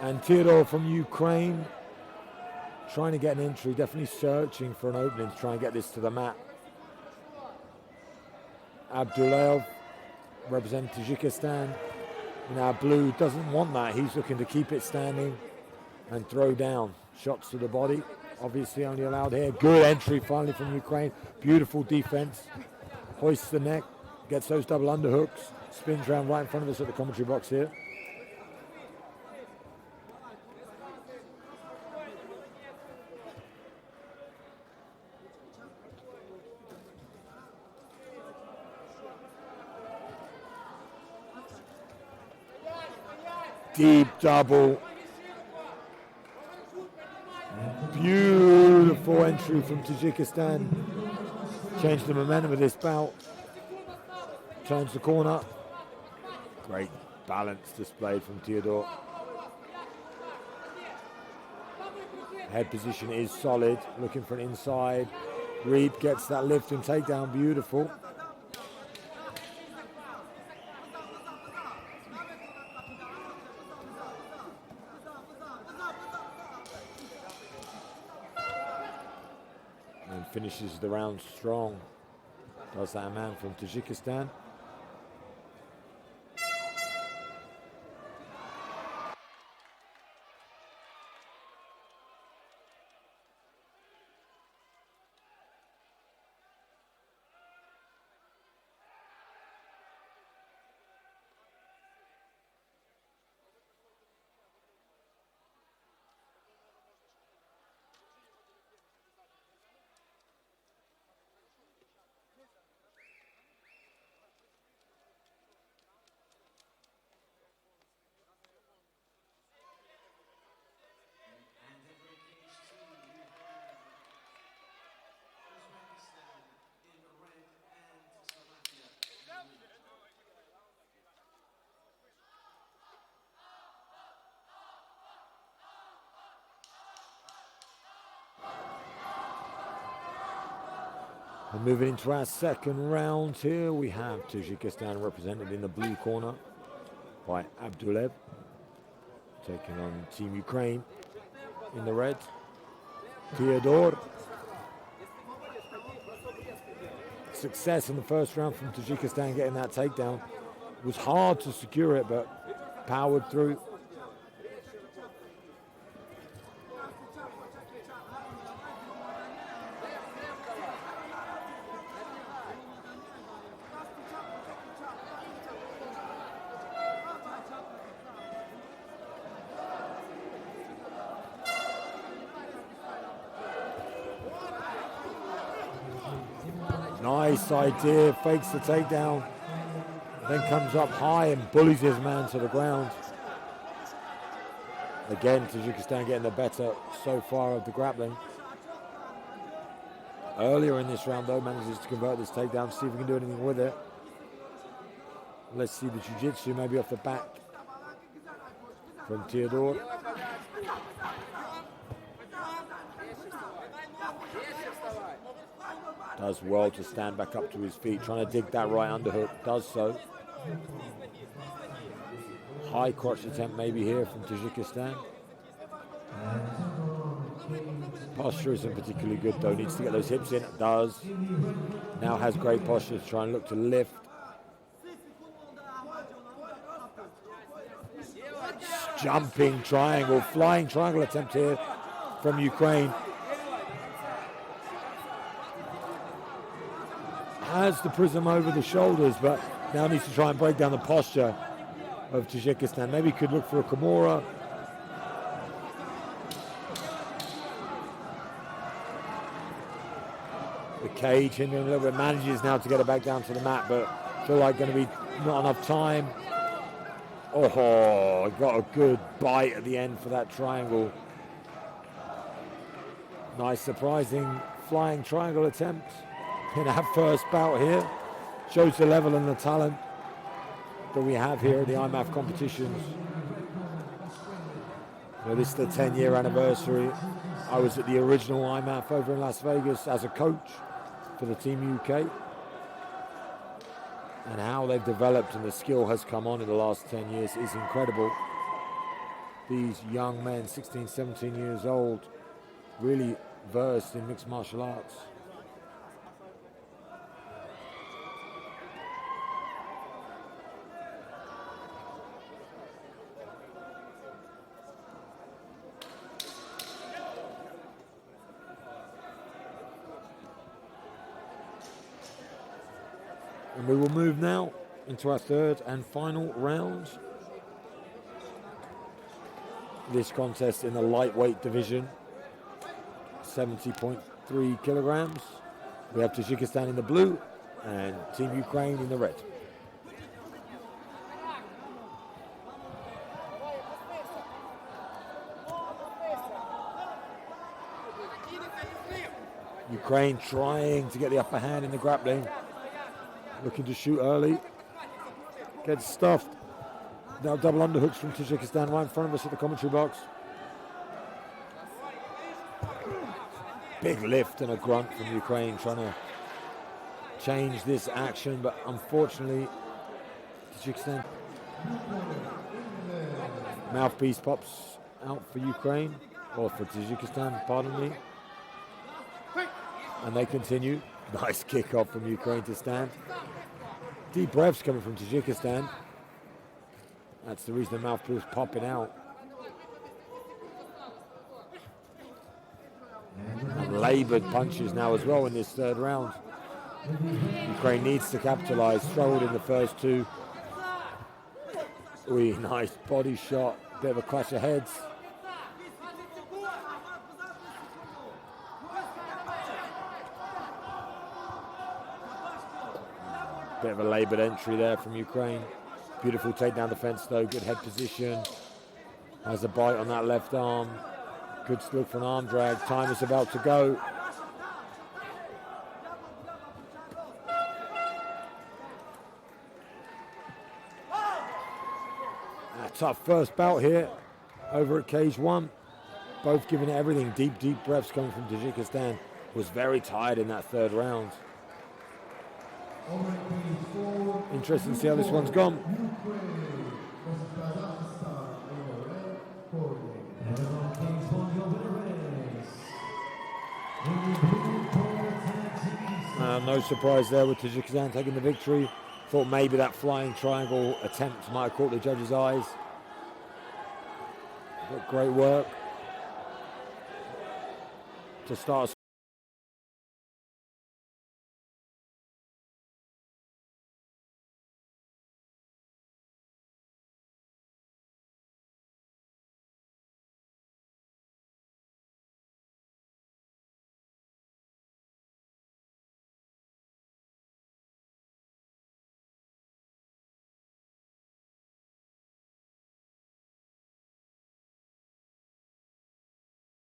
And Teodor from Ukraine, trying to get an entry, definitely searching for an opening to try and get this to the mat. Abdulloev, representing Tajikistan. Now blue doesn't want that. He's looking to keep it standing and throw down. Shots to the body, obviously only allowed here. Good entry finally from Ukraine. Beautiful defense. Hoists the neck, gets those double underhooks, spins around right in front of us at the commentary box here. Deep double. Beautiful entry from Tajikistan. Changed the momentum of this bout. Turns the corner. Great balance displayed from Teodor. Head position is solid. Looking for an inside. Reap gets that lift and takedown. Beautiful. And finishes the round strong. Does that man from Tajikistan. And moving into our second round here, we have Tajikistan represented in the blue corner by Abdulloev, taking on Team Ukraine in the red. Teodor. Success in the first round from Tajikistan getting that takedown. It was hard to secure it, but powered through. Nice idea, fakes the takedown, then comes up high and bullies his man to the ground. Again, Tajikistan getting the better so far of the grappling. Earlier in this round though, manages to convert this takedown, see if we can do anything with it. Let's see the jiu-jitsu maybe off the back from Teodor. Does well to stand back up to his feet, trying to dig that right underhook, does so. High crotch attempt maybe here from Tajikistan. Posture isn't particularly good though, needs to get those hips in, it does. Now has great posture to try and look to lift. Jumping triangle, flying triangle attempt here from Ukraine. Has the prism over the shoulders, but now needs to try and break down the posture of Tajikistan. Maybe could look for a Kimura. The cage hindering a little bit, manages now to get it back down to the mat, but feel like going to be not enough time. Oh, got a good bite at the end for that triangle. Nice, surprising flying triangle attempt in our first bout here. Shows the level and the talent that we have here at the immaf competitions. You know, this is the 10-year anniversary. I was at the original immaf over in Las Vegas as a coach for the Team UK. And how they've developed and the skill has come on in the last 10 years is incredible. these young men, 16, 17 years old, really versed in mixed martial arts. And we will move now into our third and final round. This contest in the lightweight division, 70.3 kilograms. We have Tajikistan in the blue and Team Ukraine in the red. Ukraine trying to get the upper hand in the grappling. Looking to shoot early. Gets stuffed. Now double underhooks from Tajikistan right in front of us at the commentary box. Big lift and a grunt from Ukraine trying to change this action, but unfortunately Tajikistan. Mouthpiece pops out for Ukraine, or for Tajikistan, pardon me. And they continue. Nice kick off from Ukraine to stand. Deep breaths coming from Tajikistan. That's the reason the mouthpiece popping out. And laboured punches now as well in this third round. Ukraine needs to capitalise. Struggled in the first two. Ooh, nice body shot. Bit of a clash of heads. Bit of a laboured entry there from Ukraine. Beautiful takedown defense though, good head position. Has a bite on that left arm. Good look for an arm drag. Time is about to go. A tough first bout here over at cage one. Both giving it everything. Deep, deep breaths coming from Tajikistan. Was very tired in that third round. Interesting to see how this one's gone. No surprise there with Tajikistan taking the victory. Thought maybe that flying triangle attempt might have caught the judge's eyes. But great work to start us